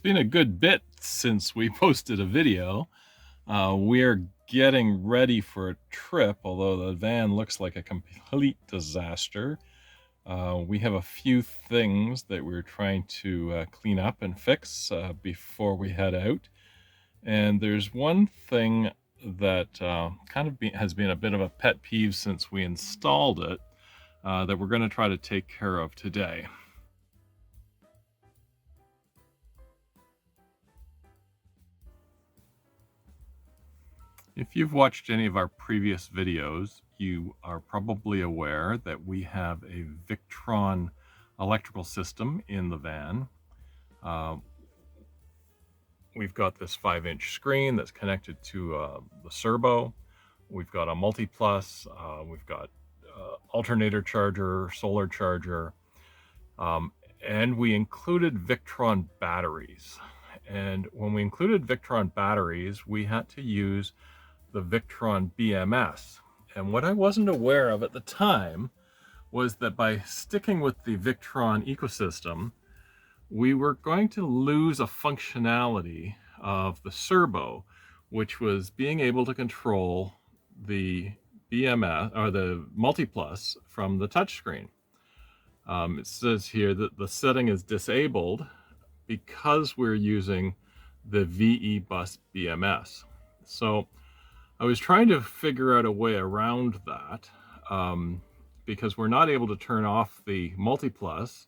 been a good bit since we posted a video. We're getting ready for a trip, although the van looks like a complete disaster. We have a few things that we're trying to clean up and fix before we head out. And there's one thing that has been a bit of a pet peeve since we installed it that we're going to try to take care of today. If you've watched any of our previous videos, you are probably aware that we have a Victron electrical system in the van. We've got this 5-inch screen that's connected to the servo. We've got a multi-plus, we've got alternator charger, solar charger, and we included Victron batteries. And when we included Victron batteries, we had to use the Victron BMS. And what I wasn't aware of at the time was that by sticking with the Victron ecosystem, we were going to lose a functionality of the servo, which was being able to control the BMS or the multi-plus from the touchscreen. It says here that the setting is disabled because we're using the Ve.Bus BMS. So I was trying to figure out a way around that because we're not able to turn off the multi-plus.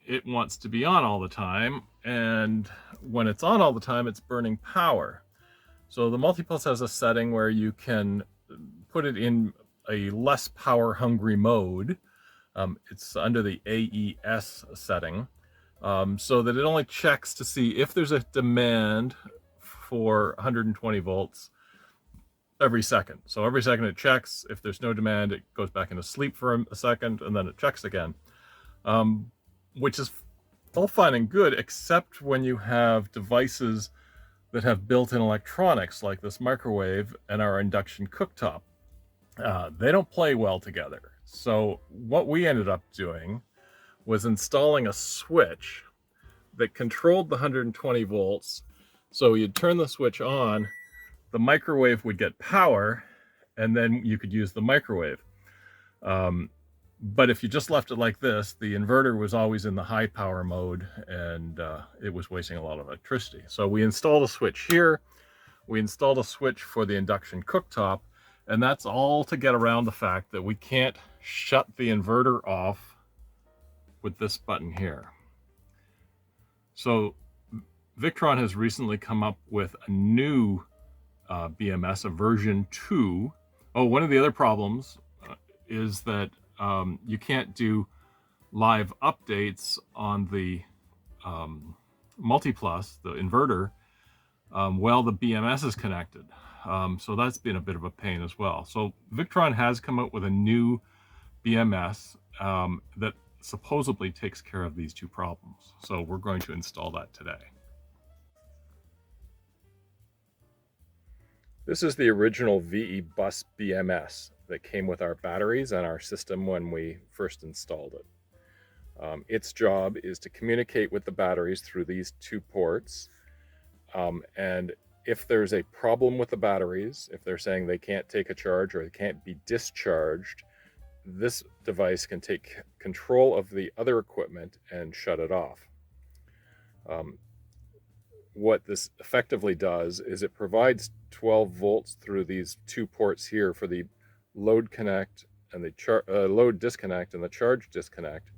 It wants to be on all the time, and when it's on all the time, it's burning power. So the multi-plus has a setting where you can put it in a less power hungry mode. It's under the AES setting, so that it only checks to see if there's a demand for 120 volts every second. So every second it checks. If there's no demand, it goes back into sleep for a second, and then it checks again, which is all fine and good, except when you have devices that have built-in electronics like this microwave and our induction cooktop. They don't play well together. So what we ended up doing was installing a switch that controlled the 120 volts. So you'd turn the switch on, the microwave would get power, and then you could use the microwave. But if you just left it like this, the inverter was always in the high power mode, and it was wasting a lot of electricity. So we installed a switch here. We installed a switch for the induction cooktop, and that's all to get around the fact that we can't shut the inverter off with this button here. So Victron has recently come up with a new BMS, a version 2. Oh, one of the other problems is that you can't do live updates on the multi-plus, the inverter, while the BMS is connected. So that's been a bit of a pain as well. So Victron has come out with a new BMS that supposedly takes care of these two problems. So we're going to install that today. This is the original Ve.Bus BMS that came with our batteries and our system when we first installed it. Its job is to communicate with the batteries through these two ports. And if there's a problem with the batteries, if they're saying they can't take a charge or they can't be discharged, this device can take control of the other equipment and shut it off. What this effectively does is it provides 12 volts through these two ports here for the load connect and the load disconnect and the charge disconnect.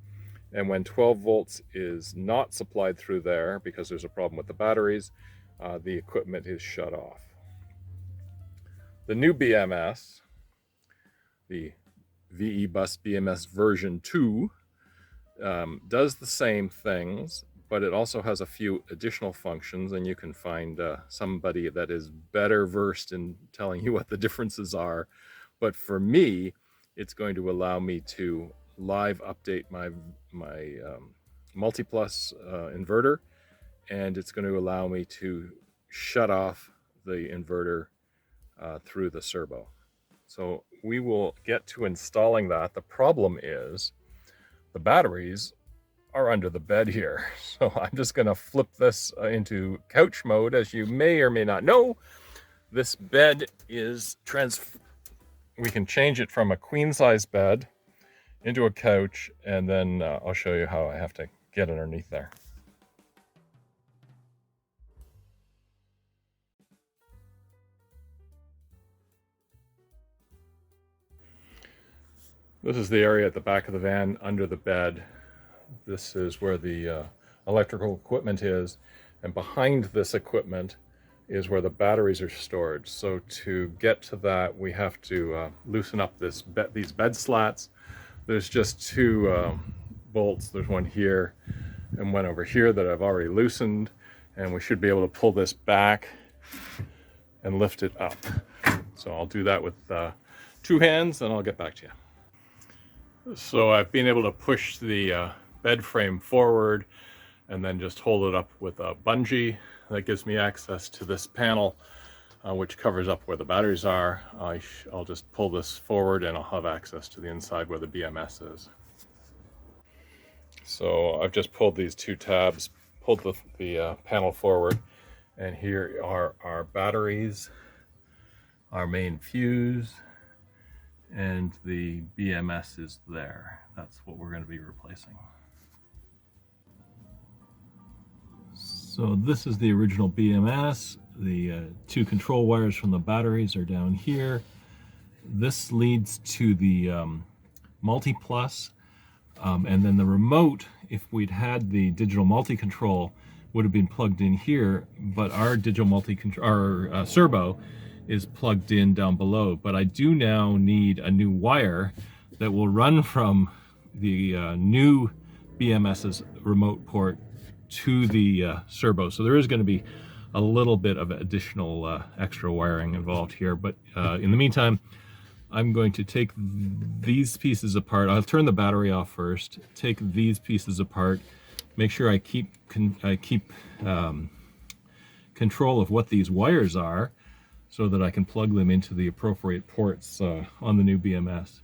And when 12 volts is not supplied through there because there's a problem with the batteries, the equipment is shut off. The new BMS, the Ve.Bus BMS version 2, does the same things, but it also has a few additional functions, and you can find somebody that is better versed in telling you what the differences are. But for me, it's going to allow me to live update my multi-plus inverter, and it's going to allow me to shut off the inverter through the servo. So we will get to installing that. The problem is the batteries are under the bed here. So I'm just going to flip this into couch mode. As you may or may not know, this bed is we can change it from a queen size bed into a couch, and then I'll show you how I have to get underneath there. This is the area at the back of the van under the bed. This is where the electrical equipment is, and behind this equipment is where the batteries are stored. So to get to that, we have to loosen up these bed slats. There's just two bolts. There's one here and one over here that I've already loosened, and we should be able to pull this back and lift it up. So I'll do that with 2 hands, and I'll get back to you. So I've been able to push the bed frame forward and then just hold it up with a bungee. That gives me access to this panel, which covers up where the batteries are. I'll just pull this forward and I'll have access to the inside where the BMS is. So I've just pulled these 2 tabs, pulled the panel forward, and here are our batteries, our main fuse, and the BMS is there. That's what we're going to be replacing. So this is the original BMS. The 2 control wires from the batteries are down here. This leads to the multi-plus, and then the remote, if we'd had the digital multi-control, would have been plugged in here, but our digital multi-control, our servo, is plugged in down below. But I do now need a new wire that will run from the new BMS's remote port to the servo. So there is going to be a little bit of additional extra wiring involved here. But in the meantime, I'm going to take these pieces apart. I'll turn the battery off first, take these pieces apart, make sure I keep control of what these wires are, so that I can plug them into the appropriate ports on the new BMS.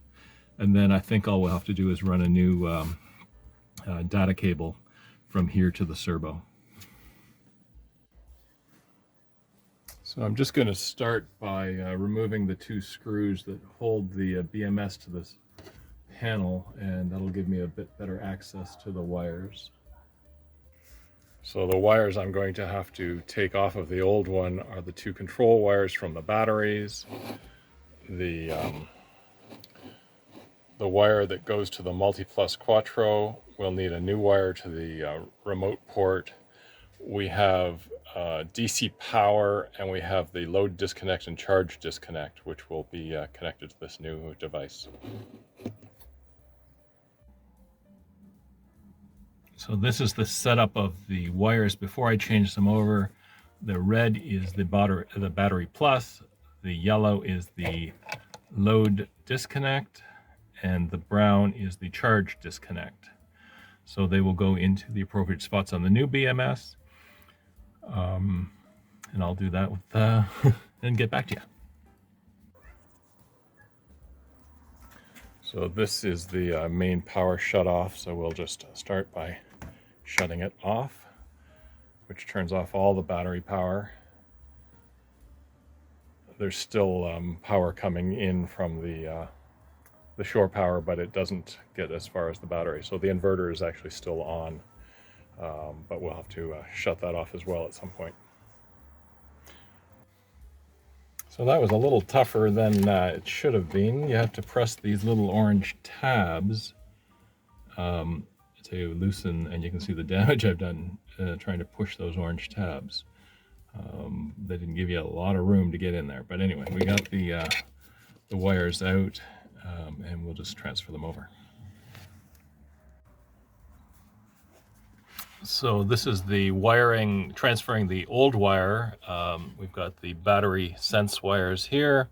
And then I think all we'll have to do is run a new data cable from here to the servo. So I'm just going to start by removing the 2 screws that hold the BMS to this panel, and that'll give me a bit better access to the wires. So the wires I'm going to have to take off of the old one are the 2 control wires from the batteries, the wire that goes to the multi-plus quattro. We'll need a new wire to the remote port. We have DC power, and we have the load disconnect and charge disconnect, which will be connected to this new device. So this is the setup of the wires before I change them over. The red is the battery plus, the yellow is the load disconnect, and the brown is the charge disconnect. So they will go into the appropriate spots on the new BMS. And I'll do that with and get back to you. So this is the main power shut off. So we'll just start by shutting it off, which turns off all the battery power. There's still power coming in from the shore power, but it doesn't get as far as the battery. So the inverter is actually still on, but we'll have to shut that off as well at some point. So that was a little tougher than it should have been. You have to press these little orange tabs to loosen, and you can see the damage I've done trying to push those orange tabs. They didn't give you a lot of room to get in there, but anyway, we got the wires out, and we'll just transfer them over. So this is the wiring, transferring the old wire. We've got the battery sense wires here.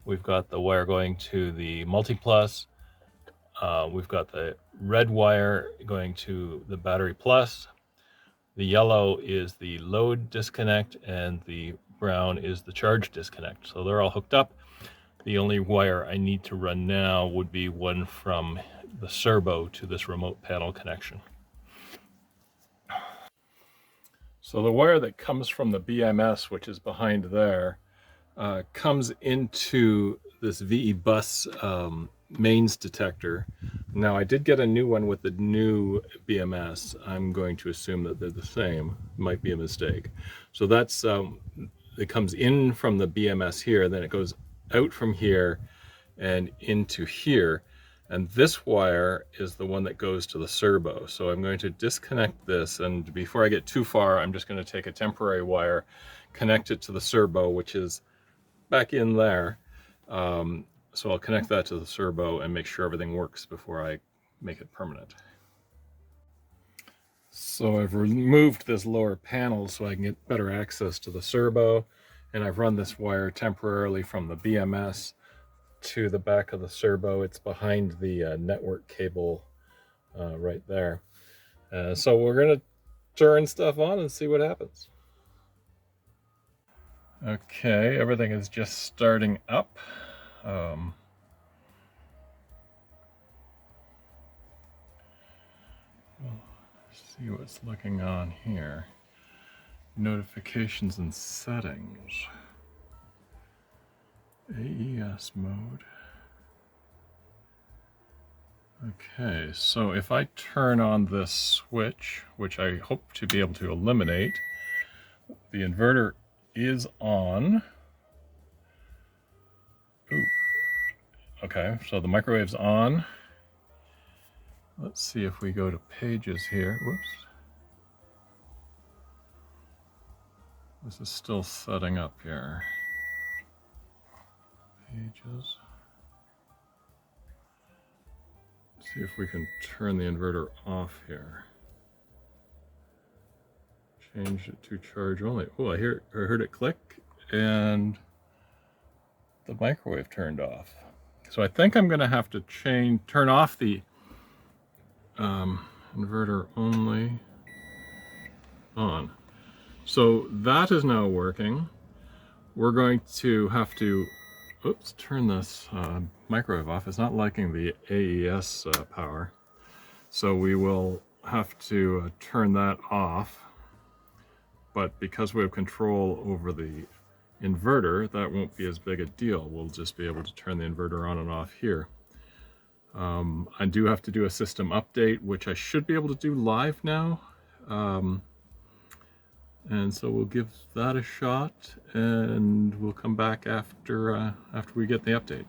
We've got the wire going to the multi-plus. We've got the red wire going to the battery plus. The yellow is the load disconnect, and the brown is the charge disconnect. So they're all hooked up. The only wire I need to run now would be one from the servo to this remote panel connection. So the wire that comes from the BMS, which is behind there, comes into this Ve.Bus mains detector. Now I did get a new one with the new BMS. I'm going to assume that they're the same. Might be a mistake. So that's it comes in from the BMS here, then it goes out from here and into here. And this wire is the one that goes to the servo. So I'm going to disconnect this, and before I get too far, I'm just going to take a temporary wire, connect it to the servo, which is back in there. So I'll connect that to the servo and make sure everything works before I make it permanent. So I've removed this lower panel so I can get better access to the servo, and I've run this wire temporarily from the BMS to the back of the servo. It's behind the network cable right there. So we're going to turn stuff on and see what happens. Okay, everything is just starting up. We'll see what's looking on here. Notifications and settings. AES mode. Okay, so if I turn on this switch, which I hope to be able to eliminate, the inverter is on. Ooh. Okay, so the microwave's on. Let's see if we go to pages here. Whoops. This is still setting up here. Pages. Let's see if we can turn the inverter off here. Change it to charge only. Oh, I heard it click, and the microwave turned off. So I think I'm going to have to turn off the inverter only on. So that is now working. We're going to have to, oops, turn this microwave off. It's not liking the AES power. So we will have to turn that off. But because we have control over the inverter, that won't be as big a deal. We'll just be able to turn the inverter on and off here. I do have to do a system update, which I should be able to do live now. And so we'll give that a shot, and we'll come back after we get the update.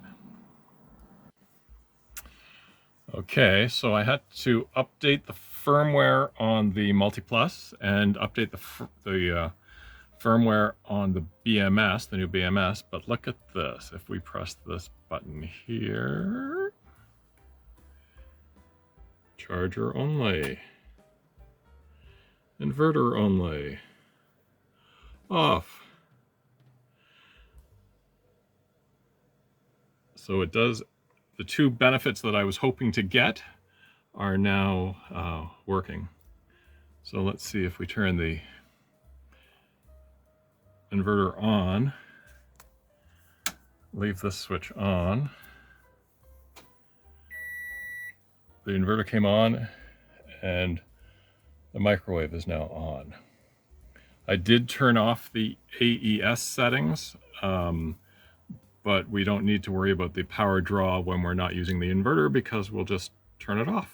Okay, so I had to update the firmware on the MultiPlus and update the firmware on the BMS, the new BMS, but look at this. If we press this button here, charger only, inverter only, off. So it does, the two benefits that I was hoping to get are now working. So let's see if we turn the inverter on, leave this switch on. The inverter came on and the microwave is now on. I did turn off the AES settings, but we don't need to worry about the power draw when we're not using the inverter because we'll just turn it off.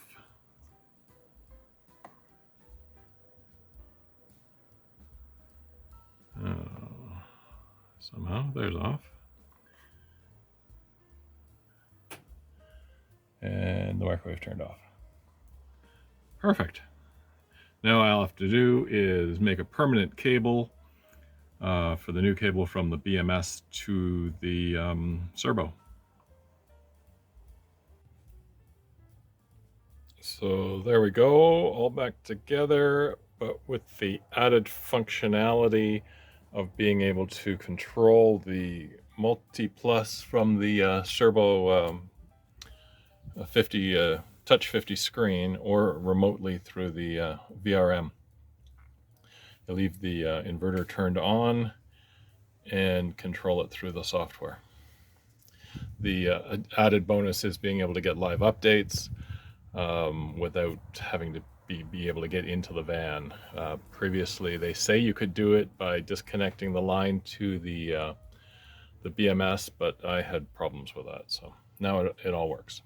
Somehow there's off. And the microwave turned off. Perfect. Now all I'll have to do is make a permanent cable for the new cable from the BMS to the servo. So there we go, all back together, but with the added functionality of being able to control the MultiPlus from the servo 50 touch 50 screen or remotely through the VRM. You leave the inverter turned on and control it through the software. The added bonus is being able to get live updates. without having to be able to get into the van. Previously, they say you could do it by disconnecting the line to the BMS, but I had problems with that. So now it all works.